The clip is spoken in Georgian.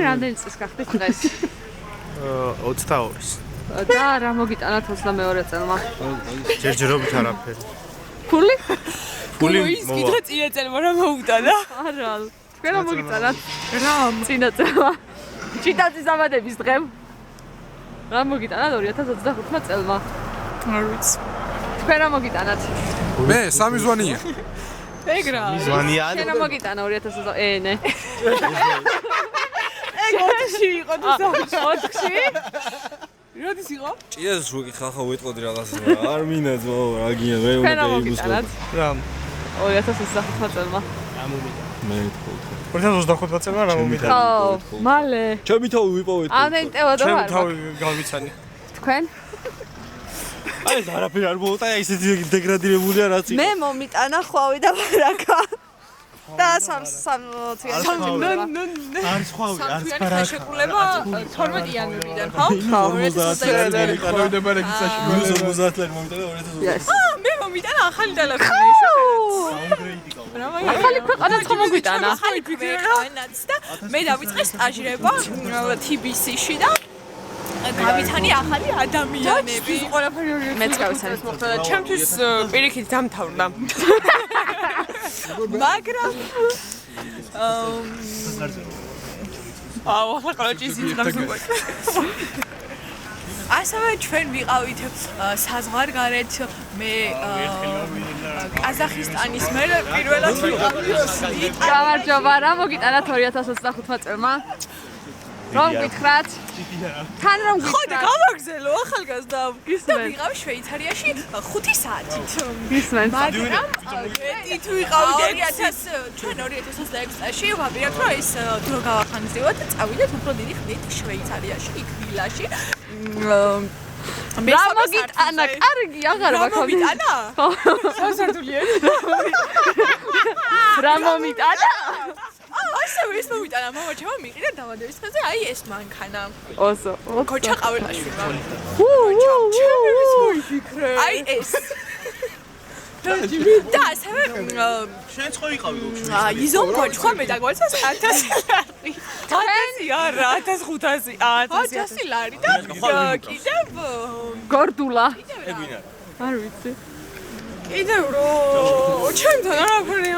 რამდენი წლის გახდით დღეს? 22-ის. და რა მოგიტანათ 22 წელმა? ჯერჯერობით არაფერი. ფული? ფული ის კიდე წინა წელმა რა მოუტანა? არა. თქვენ რა მოგიტანათ? რამ? წინა წელმა. ჩიტაძის დამატების დღემ. რა მოგიტანათ 2025 წელმა? არ ვიცი. თქვენ რა მოგიტანათ? მე სამი ზვანია. ეგრა. ზვანია. შენ რა მოგიტანა 2020 ნე. ოთხში იყო თუ სამში? 4-ში? როდის იყო? ჭიას რო ხახა ვეტყოდი რაღაცა არ მინაძო რა გინდა მე თქვენ რა უნდა მოგიტანათ? რამ? 2025 წელმა. მე 2025 წელმა რა მომიტანა? ხო, მალე. ჩემი თავი ვიპოვეთ ამდენი ტევადო ჩემი არ თავი გავიცანი. თქვენ? აი ეს არაფერი არ მოუტა ისეთი დეგრადირებულია რაც მე მომიტანა ხვავი და ბარაკა. და სამთვიანი არის ხვავი, არის სამთვიანი ხელშეკრულება 12 იანვრიდან, ხო? ხო. 2020 ხვავი და ბარაკი წაში. 50 ლარი მომიტანა 2020 მე მომიტანა ახალი ტელეფონი. ახალი ქვეყანა ხო მოგვიტანა? ახალი ქვეყანაც და მე დავიწყე სტაჟირება TBC-ში და გავითანი ახალი ადამიანები. ყველაფერი მეც გავიცანი. მოხდა და ჩემთვის პირიქით დამთავრდა. მაგრამ ახლა კოლეჯის იწყებს უკვე. ასევე ჩვენ ვიყავით საზღვარგარეთ მე ყაზახისტანის მე პირველად ვიყავით. გამარჯობა, რა მოგიტანათ 2025 წელმა? რომ გითხრათ? თან რომ ხო და გითხრათ? გამაგზელო ახალგაზრდა და გისმენთ. ვიყავ შვეიცარიაში 5 საათით. გისმენთ. მაგრამ მეტით ვიყავით 2000 ჩვენ 2006 წელში ვაპირებთ რომ ეს დრო გავახანძივოთ და წავიდეთ უფრო დიდი ხნით შვეიცარიაში იქ ვილაში. რა მოგიტანა? კარგი, აღარ რა მაქვს. მომიტანა? ხო. სასართულია. რა მომიტანა? ასევე ეს მომიტანა მამა ჩემო მიყიდა დამადების დღეზე აი ეს მანქანა. ოსო. ქოჩა ყაველაშვილმა. ჩემი ვიფიქრე. აი ეს. და ასევე შენ ხო იყავი გოგში? იზომ ქოჩა მე დაგვაცა 1000 ლარი. 1000 არა 1500 1000 ლარი და კიდევ გორდულა. ეგ არ ვიცი. კიდევ რო ჩემთან არაფერი